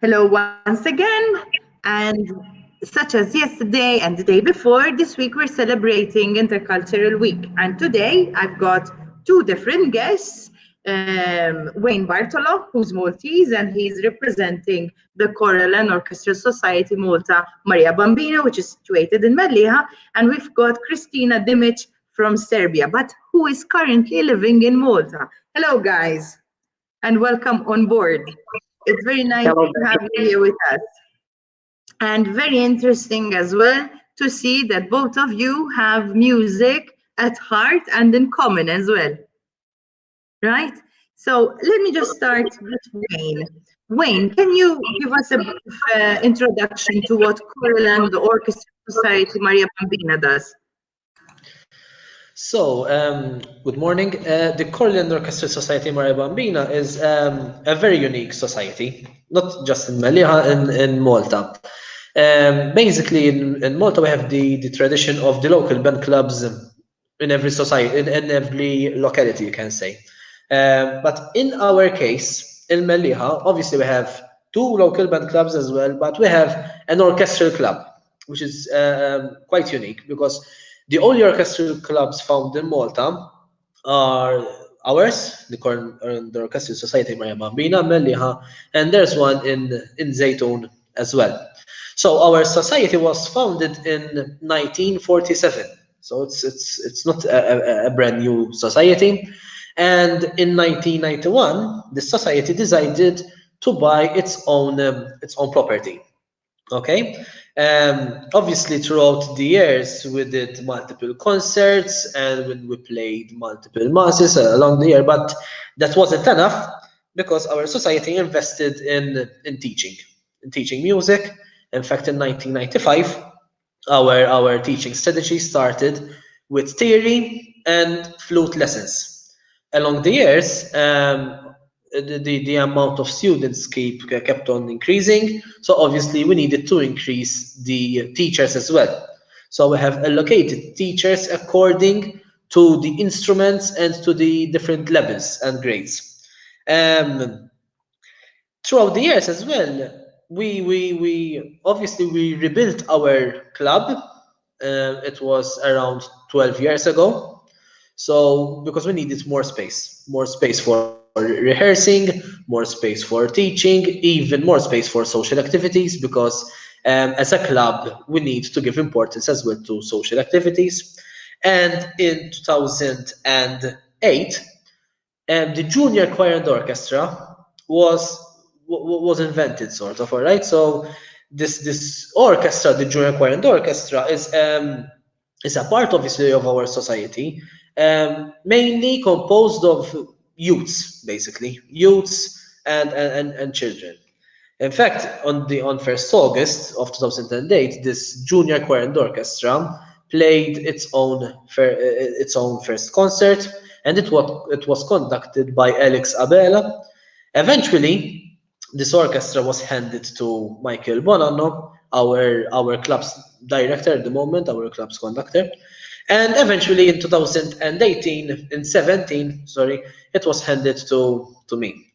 Hello once again, and such as yesterday and the day before, this week we're celebrating Intercultural Week. And today I've got two different guests. Wayne Bartolo, who's Maltese, and he's representing the Choral and Orchestral Society Malta Maria Bambina, which is situated in Mellieha. And we've got Kristina Dimic from Serbia, but who is currently living in Malta. Hello, guys, and welcome on board. It's very nice Hello. to have you here with us. And very interesting as well to see that both of you have music at heart and in common as well, right? So let me just start with Wayne. Wayne, can you give us a brief introduction to what Choral and the Orchestra Society Maria Bambina does? Good morning. The Choral and Orchestral Society Maria Bambina is a very unique society, not just in Mellieha, in Malta. Basically, in Malta, we have the tradition of the local band clubs in every society, in every locality, you can say. But in our case, in Mellieha, obviously we have two local band clubs as well, but we have an orchestral club, which is quite unique because the only orchestral clubs found in Malta are ours, the Orchestral Society Maria Bambina, Mellieha, and there's one in Zaytun as well. So our society was founded in 1947. So it's not a brand new society. And in 1991, the society decided to buy its own property. Okay. Obviously, throughout the years, we did multiple concerts and when we played multiple masses along the year, but that wasn't enough because our society invested in teaching music. In fact, in 1995, our teaching strategy started with theory and flute lessons. Along the years, the amount of students kept on increasing. So obviously we needed to increase the teachers as well. So we have allocated teachers according to the instruments and to the different levels and grades. Um, Throughout the years as well, we obviously we rebuilt our club. It was around 12 years ago. So because we needed more space for rehearsing, more space for teaching, even more space for social activities, because as a club we need to give importance as well to social activities. And in 2008, the junior choir and orchestra was invented, sort of. All right, so this orchestra, the junior choir and orchestra, is a part, obviously, of our society, mainly composed of youths, basically youths and children. In fact, on 1st August of 2008, this junior choir and orchestra played its own first concert, and it was conducted by Alex Abela. Eventually, this orchestra was handed to Michael Bonanno, our club's director at the moment, our club's conductor. And eventually in 2018, in 17, sorry, it was handed to me.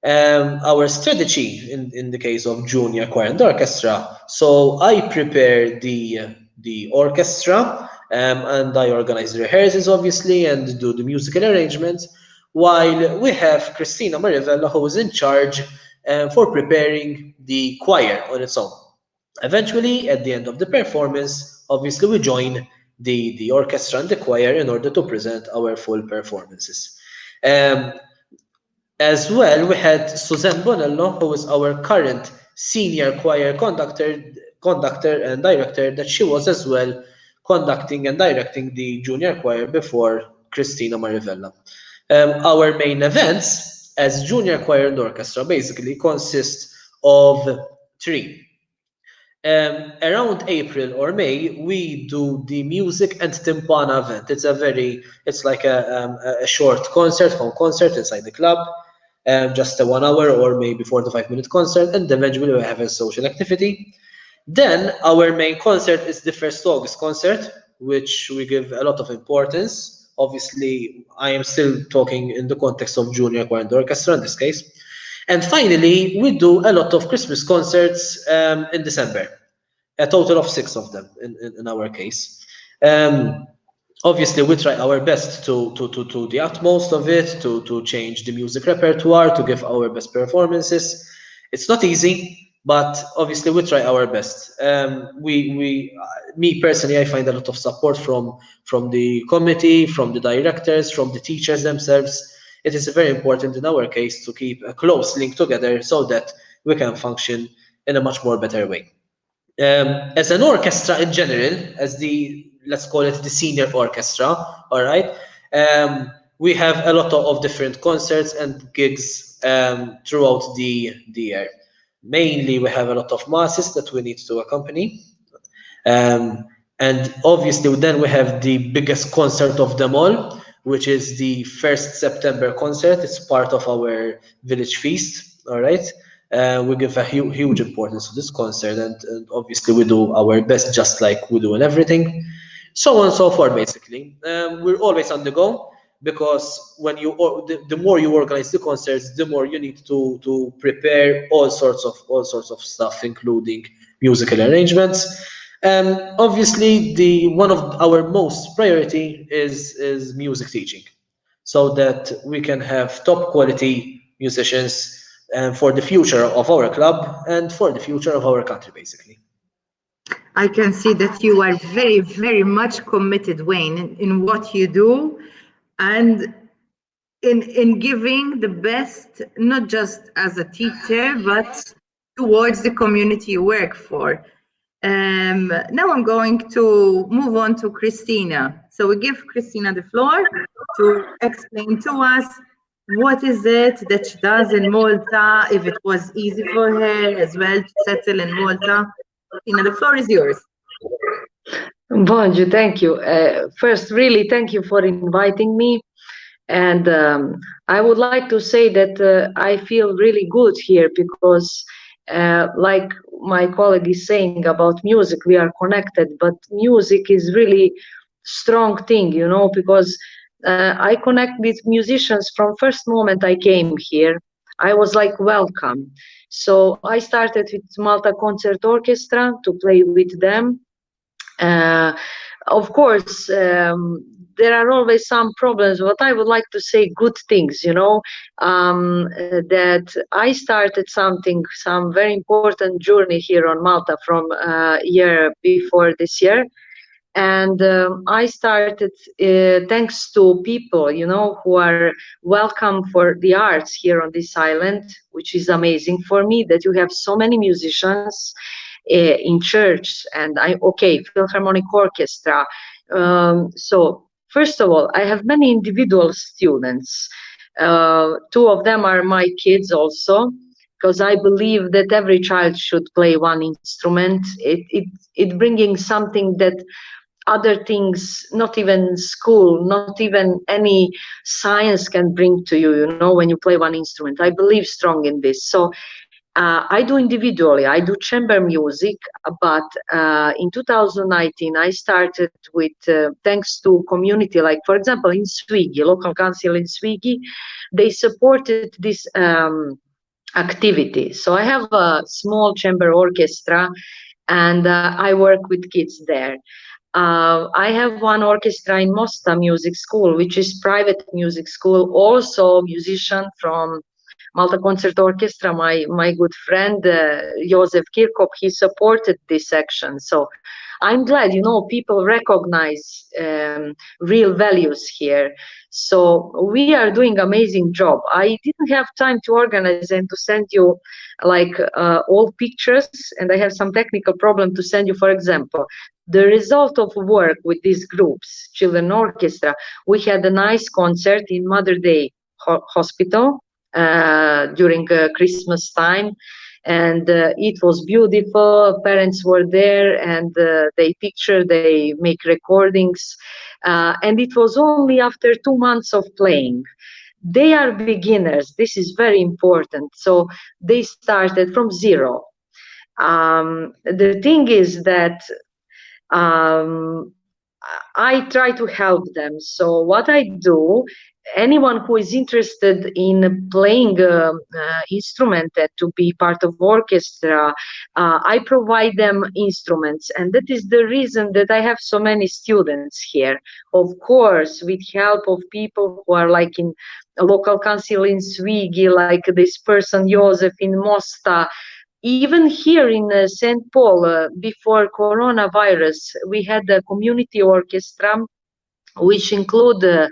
Our strategy in the case of junior choir and orchestra. So I prepare the orchestra, and I organize the rehearsals, obviously, and do the musical arrangements, while we have Kristina Marivella, who is in charge for preparing the choir on its own. Eventually, at the end of the performance, obviously we join the orchestra and the choir in order to present our full performances. Um, as well, we had Suzanne Bonello, who is our current senior choir conductor and director, that she was as well conducting and directing the junior choir before Kristina Marivella. Our main events as junior choir and orchestra basically consist of three. Around April or May, we do the music and timpana event. It's like a short concert, home concert inside the club, just a 1 hour or maybe 4 to 5 minute concert, and eventually we have a social activity. Then our main concert is the 1st August concert, which we give a lot of importance. Obviously, I am still talking in the context of junior choir and orchestra in this case. And finally, we do a lot of Christmas concerts in December, a total of 6 of them in our case. Um, Obviously, we try our best to do the utmost of it, to change the music repertoire, to give our best performances. It's not easy, but obviously we try our best. Me personally, I find a lot of support from the committee, from the directors, from the teachers themselves. It is very important in our case to keep a close link together so that we can function in a much more better way. As an orchestra in general, as the let's call it the senior orchestra, all right, we have a lot of different concerts and gigs throughout the year. Mainly, we have a lot of masses that we need to accompany. Um, and obviously, then we have the biggest concert of them all, which is the first September concert. It's part of our village feast. All right. We give a huge importance to this concert, and obviously, we do our best just like we do in everything. So on and so forth, basically. We're always on the go because the more you organize the concerts, the more you need to prepare all sorts of stuff, including musical arrangements. Obviously, the one of our most priority is music teaching, so that we can have top quality musicians for the future of our club and for the future of our country, basically. I can see that you are very, very much committed, Wayne, in what you do and in giving the best, not just as a teacher, but towards the community you work for. Now I'm going to move on to Kristina. So we give Kristina the floor to explain to us what is it that she does in Malta, if it was easy for her as well to settle in Malta. Kristina, the floor is yours. Bonjour, thank you. First, really, thank you for inviting me. And I would like to say that I feel really good here because, like my colleague is saying about music, we are connected, but music is really strong thing, because I connect with musicians from first moment I came here. I was like welcome. So I started with Malta Concert Orchestra to play with them. uh, of course, there are always some problems, but I would like to say good things, that I started some very important journey here on Malta from year before this year. And I started thanks to people, who are welcome for the arts here on this island, which is amazing for me that you have so many musicians in church and Philharmonic Orchestra. So first of all, I have many individual students. Two of them are my kids also, because I believe that every child should play one instrument. It bringing something that other things, not even school, not even any science can bring to you, when you play one instrument. I believe strong in this. So I do individually, I do chamber music, but in 2019 I started with, thanks to community, like for example in Swigi, local council in Swigi, they supported this activity. So I have a small chamber orchestra and I work with kids there. I have one orchestra in Mosta Music School, which is private music school, also musician from Malta Concert Orchestra, my good friend Josef Kirkop, he supported this section. So I'm glad, people recognize real values here. So we are doing amazing job. I didn't have time to organize and to send you like all pictures, and I have some technical problem to send you. For example, the result of work with these groups, Children Orchestra, we had a nice concert in Mother Day Hospital during Christmas time, and it was beautiful. Parents were there and they make recordings, and it was only after 2 months of playing. They are beginners, this is very important, so they started from zero. The thing is that I try to help them. So what I do, anyone who is interested in playing instrument and to be part of orchestra, I provide them instruments, and that is the reason that I have so many students here. Of course, with help of people who are like in a local council in Swigi, like this person Josef in Mosta. Even here in St. Paul, before coronavirus, we had a community orchestra which include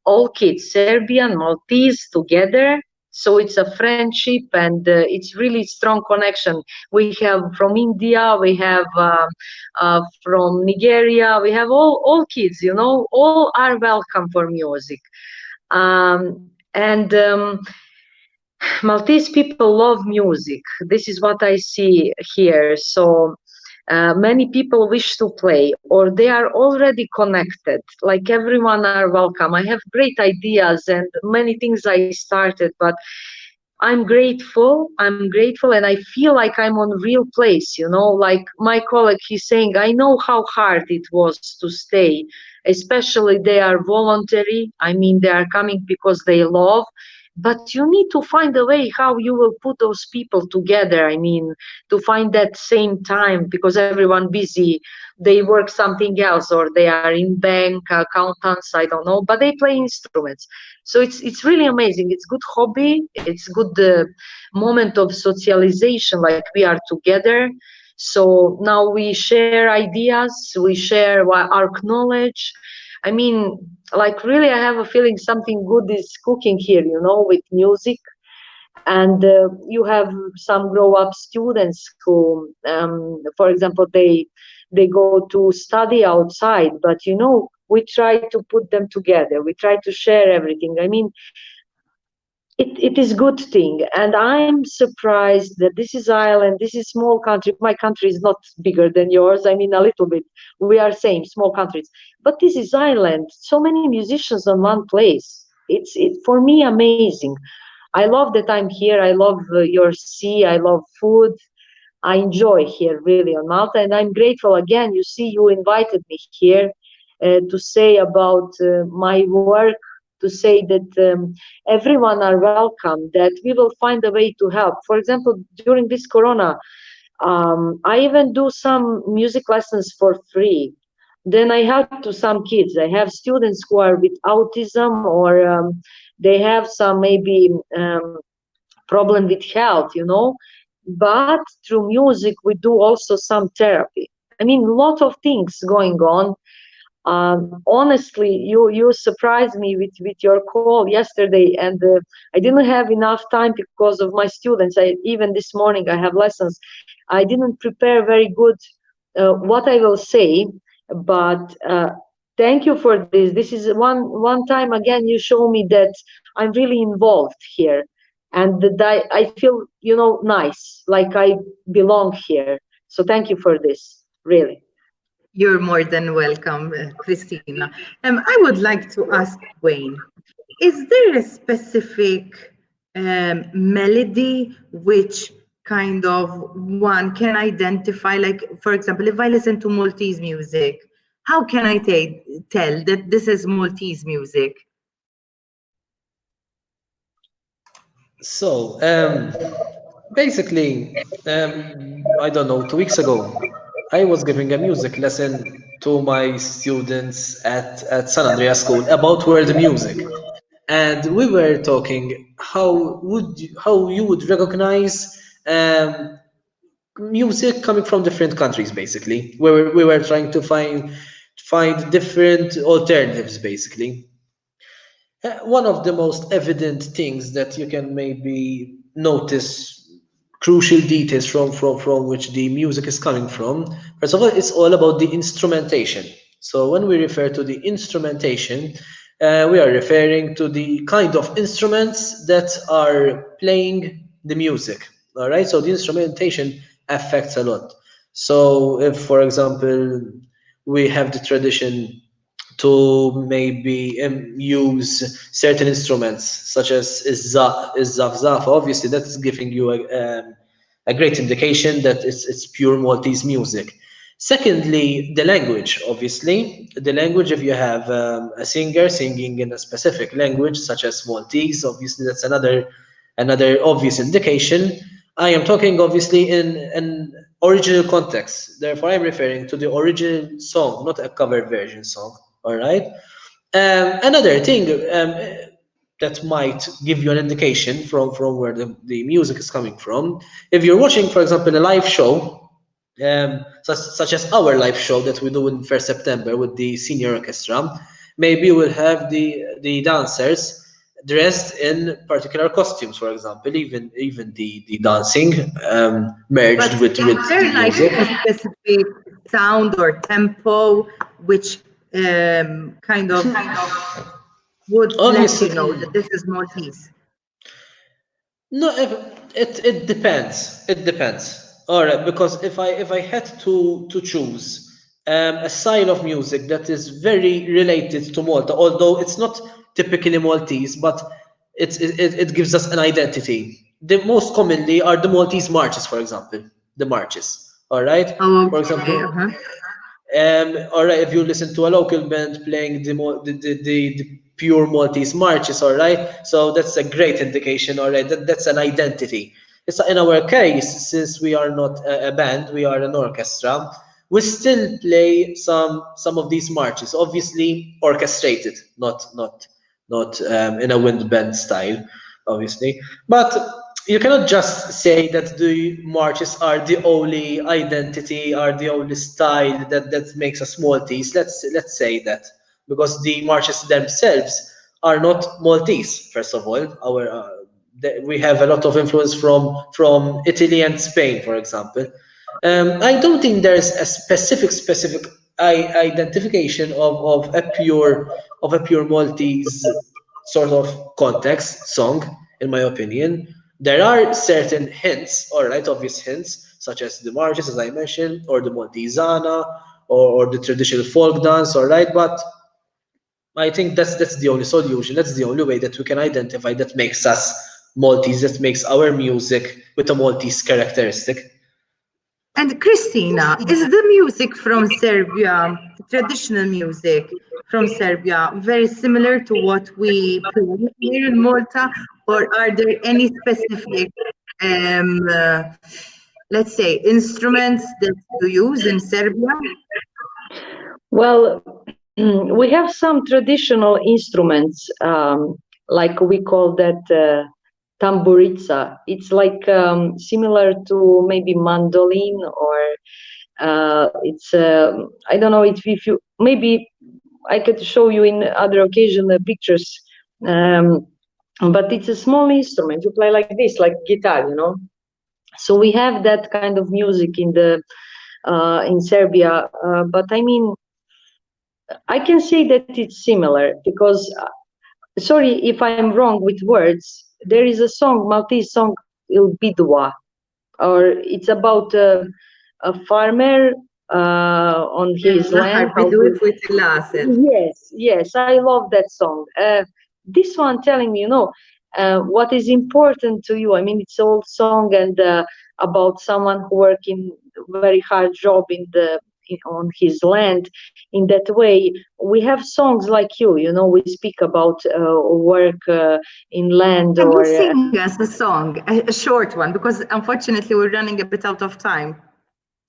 all kids, Serbian, Maltese together. So it's a friendship, and it's really strong connection. We have from India, we have from Nigeria, we have all kids, you know, all are welcome for music. And Maltese people love music. This is what I see here. So many people wish to play, or they are already connected. Like everyone are welcome. I have great ideas and many things I started, but I'm grateful. I'm grateful, and I feel like I'm on real place. You know, like my colleague, he's saying, I know how hard it was to stay. Especially they are voluntary. I mean, they are coming because they love. But you need to find a way how you will put those people together. I mean, to find that same time, because everyone busy, they work something else, or they are in bank accountants, I don't know, but they play instruments. So it's really amazing. It's good hobby. It's good moment of socialization, like we are together. So now we share ideas, we share our knowledge. I mean, like really, I have a feeling something good is cooking here, you know, with music. And you have some grow-up students who, for example, they go to study outside, but you know, we try to put them together. We try to share everything. I mean, it is good thing, and I'm surprised that this is Ireland. This is small country. My country is not bigger than yours. I mean, a little bit. We are same small countries, but this is Ireland. So many musicians on one place. It's for me amazing. I love that I'm here. I love your sea. I love food. I enjoy here really on Malta, and I'm grateful again. You see, you invited me here to say about my work, to say that everyone are welcome, that we will find a way to help. For example, during this Corona, I even do some music lessons for free. Then I help to some kids. I have students who are with autism, or they have some maybe problem with health, you know. But through music, we do also some therapy. I mean, a lot of things going on. Honestly, you surprised me with your call yesterday, and I didn't have enough time because of my students. Even this morning I have lessons. I didn't prepare very good what I will say, but thank you for this. This is one time again you show me that I'm really involved here, and that I feel, you know, nice, like I belong here. So thank you for this, really. You're more than welcome, Kristina. I would like to ask Wayne, is there a specific melody which kind of one can identify? Like, for example, if I listen to Maltese music, how can I tell that this is Maltese music? So, basically, I don't know, 2 weeks ago, I was giving a music lesson to my students at San Andreas School about world music. And we were talking how you would recognize music coming from different countries, basically. We were trying to find different alternatives, basically. One of the most evident things that you can maybe notice crucial details from which the music is coming from. First of all, it's all about the instrumentation. So when we refer to the instrumentation, we are referring to the kind of instruments that are playing the music. All right, so the instrumentation affects a lot. So if, for example, we have the tradition to maybe use certain instruments such as Zaf. Obviously, that's giving you a great indication that it's pure Maltese music. Secondly, the language, obviously. The language, if you have a singer singing in a specific language, such as Maltese, obviously that's another obvious indication. I am talking obviously in an original context. Therefore, I'm referring to the original song, not a cover version song. All right. Another thing that might give you an indication from where the music is coming from. If you're watching, for example, a live show, such as our live show that we do in 1st September with the senior orchestra, maybe we'll have the dancers dressed in particular costumes, for example, even the dancing merged But with is the there like music. a specific sound or tempo which kind of would let you know Obviously, that this is Maltese? no, it depends. It depends. All right, because if I had to choose a style of music that is very related to Malta, although it's not typically Maltese, but it gives us an identity. The most commonly are the Maltese marches, for example, the marches. All right, for Okay, example, uh-huh. all right, if you listen to a local band playing the pure Maltese marches, all right, so that's a great indication, all right, that's an identity. It's in our case, since we are not a band, we are an orchestra. We still play some of these marches, obviously orchestrated, not in a wind band style, obviously, but you cannot just say that the marches are the only identity, are the only style that makes us Maltese. Let's say that because the marches themselves are not Maltese. First of all, we have a lot of influence from Italy and Spain, for example. I don't think there's a specific identification of a pure Maltese sort of context song, in my opinion. There are certain hints, all right, obvious hints, such as the marches, as I mentioned, or the Maltesana, or the traditional folk dance, all right, but I think that's the only solution. That's the only way that we can identify that makes us Maltese, that makes our music with a Maltese characteristic. And Christina, is the music from Serbia, traditional music from Serbia, very similar to what we play here in Malta, or are there any specific, um, uh, let's say, instruments that you use in Serbia? Well, we have some traditional instruments, like we call that tamburica. It's like similar to maybe mandolin, or it's I don't know if you maybe I could show you in other occasion the pictures. Um, but it's a small instrument. You play like this, like guitar, you know. So we have that kind of music in Serbia. But I mean, I can say that it's similar because, sorry if I'm wrong with words. There is a song, Maltese song, Il Bidwa, or it's about a farmer on his land. Naħar bidu jfut il-lasel. Yes, yes, I love that song. This one telling me, what is important to you. I mean, it's old song and about someone who working very hard job on his land. In that way, we have songs like we speak about work in land Can you or sing us a song, a short one? Because unfortunately we're running a bit out of time.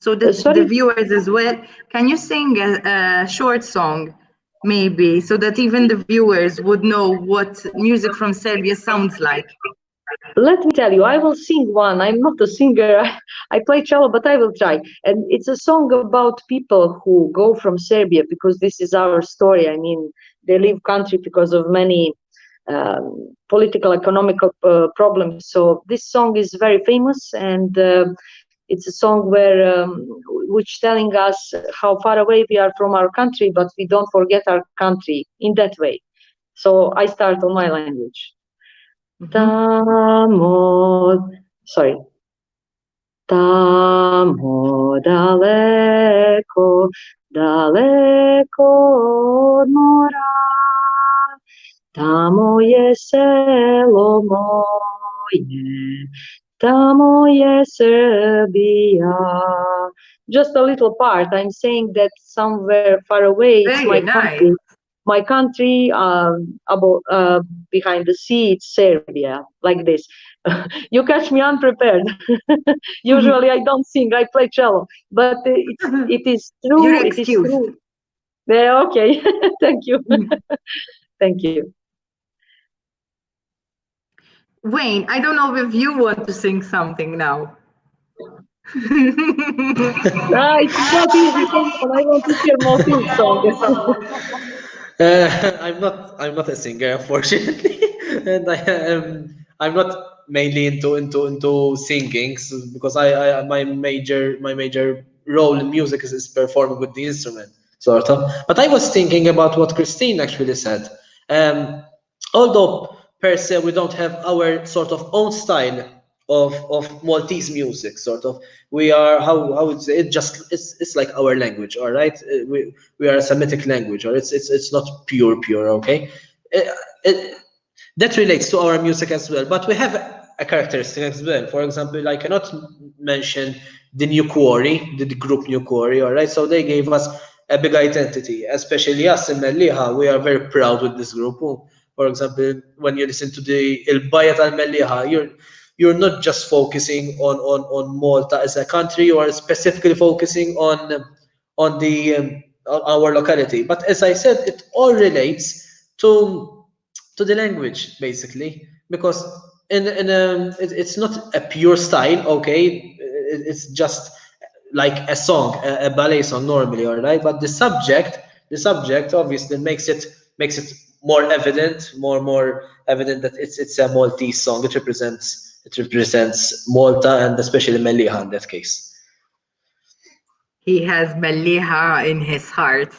So that the sorry. viewers as well, can you sing a short song, maybe, so that even the viewers would know what music from Serbia sounds like? Let me tell you, I will sing one. I'm not a singer. I play cello, but I will try. And it's a song about people who go from Serbia because this is our story. I mean, they leave country because of many political, economical problems. So this song is very famous, and it's a song which telling us how far away we are from our country, but we don't forget our country in that way. So I start on my language. Sorry. Tamo daleko, daleko od mora, tamo je selo moje, Tamoje Serbia. Just a little part. I'm saying that somewhere far away, it's my Very nice. country. My country, behind the sea, it's Serbia, like this. You catch me unprepared. Usually, I don't sing. I play cello, but it is You're true. It is excused. true. Yeah, okay. Thank you. Thank you. Wayne, I don't know if you want to sing something now. It's not easy. Come on, I want to hear more field song. I'm not a singer, unfortunately, and I'm not mainly into singing because my major role in music is performing with the instrument, sort of. But I was thinking about what Christine actually said. Although per se we don't have our sort of own style of Maltese music, sort of. We are how would say it, just it's like our language, all right. We are a Semitic language, or it's not pure, okay. Uh, it, that relates to our music as well, but we have a characteristic as well. For example, I cannot mention the New Quarry, the group New Quarry, all right. So they gave us a big identity, especially us in Mellieha. We are very proud with this group. For example, when you listen to the Il Bayat al Mellieha, you're not just focusing on Malta as a country, you are specifically focusing on the on our locality. But as I said, it all relates to the language basically, because it's not a pure style, okay. It's just like a song, a ballet song normally, all right. But the subject obviously makes it more evident, more evident that it's a Maltese song. It represents Malta, and especially Mellieha in that case. He has Mellieha in his heart.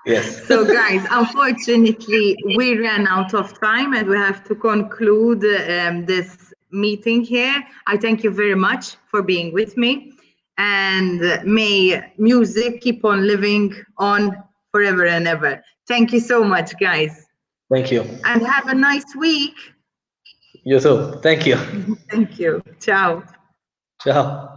Yes. So, guys, unfortunately, we ran out of time and we have to conclude this meeting here. I thank you very much for being with me. And may music keep on living on forever and ever. Thank you so much, guys. Thank you. And have a nice week. You too. Thank you. Thank you. Ciao. Ciao.